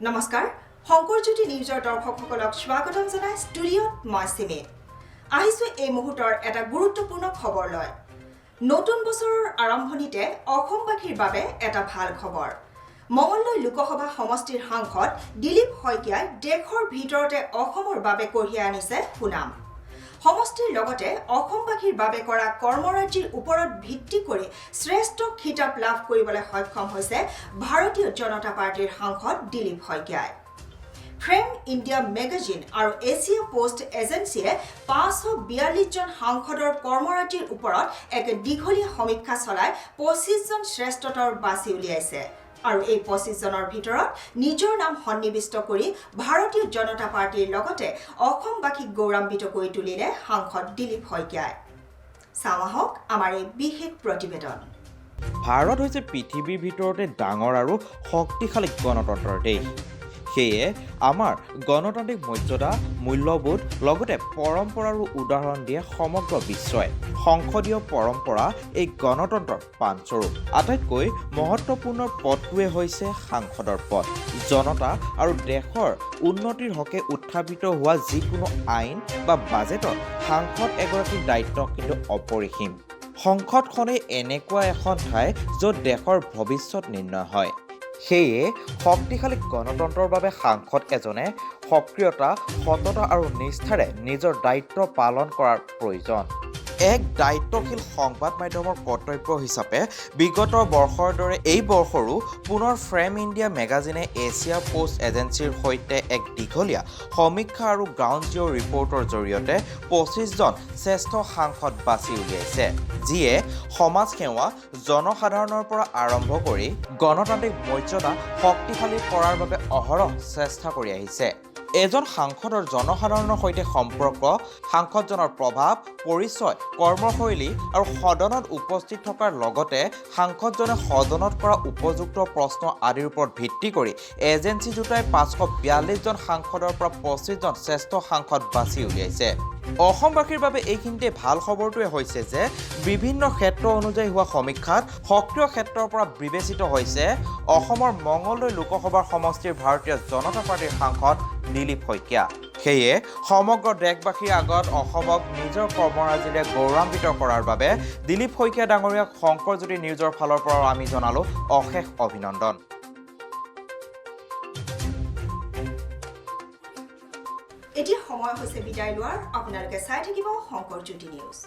নমস্কাৰ শংকৰজ্যোতি নিউজৰ দৰ্শকসকলক স্বাগতম জনাই ষ্টুডিঅ'ত মই সিমি আহিছো এই মুহূৰ্তৰ এটা গুৰুত্বপূৰ্ণ খবৰ লৈ নতুন বছৰৰ আৰম্ভণিতে অসমবাসীৰ বাবে এটা ভাল খবৰ মঙলদৈ লোকসভা সমষ্টিৰ সাংসদ দিলীপ শইকীয়াই দেশৰ ভিতৰতে অসমৰ বাবে কঢ়িয়াই আনিছে সুনাম সমষ্টিৰ লগতে অসমবাসীৰ বাবে কৰা কৰ্মৰাজিৰ ওপৰত ভিত্তি কৰি শ্ৰেষ্ঠ খিতাপ লাভ কৰিবলৈ সক্ষম হৈছে ভাৰতীয় জনতা পাৰ্টিৰ সাংসদ দিলীপ শইকীয়াই ফ্ৰেম ইণ্ডিয়া মেগাজিন আৰু এছিয়া পোষ্ট এজেন্সিয়ে 542 জন সাংসদৰ কৰ্মৰাজিৰ ওপৰত এক দীঘলীয়া সমীক্ষা চলাই 25 জন শ্ৰেষ্ঠতৰ বাছি উলিয়াইছে আৰু এই 25 জনৰ ভিতৰত নিজৰ নাম সন্নিবিষ্ট কৰি ভাৰতীয় জনতা পাৰ্টিৰ লগতে অসমবাসীক গৌৰৱান্বিত কৰি তুলিলে সাংসদ দিলীপ শইকীয়াই চাওঁহক আমাৰ এই বিশেষ প্ৰতিবেদন ভাৰত হৈছে পৃথিৱীৰ ভিতৰতে ডাঙৰ আৰু শক্তিশালী গণতন্ত্ৰৰ দেশ সেয়ে আমাৰ গণতান্ত্ৰিক মৰ্যাদা মূল্যবোধ লগতে পৰম্পৰাৰো উদাহৰণ দিয়ে সমগ্ৰ বিশ্বই সংসদীয় পৰম্পৰা এই গণতন্ত্ৰৰ প্ৰাণস্বৰূপ আটাইতকৈ মহত্বপূৰ্ণ পদটোৱে হৈছে সাংসদৰ পদ জনতা আৰু দেশৰ উন্নতিৰ হকে উত্থাপিত হোৱা যিকোনো আইন বা বাজেটত সাংসদ এগৰাকীৰ দায়িত্ব কিন্তু অপৰিসীম সংসদখনেই এনেকুৱা এখন ঠাই য'ত দেশৰ ভৱিষ্যত নিৰ্ণয় হয় সেয়ে শক্তিশালী গণতন্ত্ৰৰ বাবে সাংসদ এজনে সক্ৰিয়তা সততা আৰু নিষ্ঠাৰে নিজৰ দায়িত্ব পালন কৰাৰ প্ৰয়োজন এক দায়িত্বশীল সংবাদ মাধ্যমৰ কৰ্তব্য হিচাপে বিগত বৰ্ষৰ দৰে এই বৰ্ষৰো পুনৰ ফ্ৰেম ইণ্ডিয়া মেগাজিনে এছিয়া পোষ্ট এজেন্সিৰ সৈতে এক দীঘলীয়া সমীক্ষা আৰু গ্ৰাউণ্ড জিৰ' ৰিপৰ্টৰ জৰিয়তে 25 জন শ্ৰেষ্ঠ সাংসদ বাছি উলিয়াইছে যিয়ে সমাজ সেৱা জনসাধাৰণৰ পৰা আৰম্ভ কৰি গণতান্ত্ৰিক মৰ্যাদা শক্তিশালী কৰাৰ বাবে অহৰহ চেষ্টা কৰি আহিছে এজন সাংসদৰ জনসাধাৰণৰ সৈতে সম্পৰ্ক সাংসদজনৰ প্ৰভাৱ পৰিচয় কৰ্মশৈলী আৰু সদনত উপস্থিত থকাৰ লগতে সাংসদজনে সদনত কৰা উপযুক্ত প্ৰশ্ন আদিৰ ওপৰত ভিত্তি কৰি এজেন্সি জোটাই 542 জন সাংসদৰ পৰা 25 জন শ্ৰেষ্ঠ সাংসদ বাছি উলিয়াইছে অসমবাসীৰ বাবে এইখিনিতে ভাল খবৰটোৱে হৈছে যে বিভিন্ন ক্ষেত্ৰ অনুযায়ী হোৱা সমীক্ষাত সক্ৰিয় ক্ষেত্ৰৰ পৰা বিবেচিত হৈছে অসমৰ মঙলদৈ লোকসভাৰ সমষ্টিৰ ভাৰতীয় জনতা পাৰ্টিৰ সাংসদ দিলীপ শইকীয়া সেয়ে সমগ্ৰ দেশবাসীৰ আগত অসমক নিজৰ কৰ্মৰাজিৰে গৌৰৱান্বিত কৰাৰ বাবে দিলীপ শইকীয়া ডাঙৰীয়াক শংকৰজ্যোতি নিউজৰ ফালৰ পৰা আমি জনালো অশেষ অভিনন্দন এতিয়া সময় হৈছে বিদায় লোৱাৰ আপোনালোকে চাই থাকিব শংকৰজ্যোতি নিউজ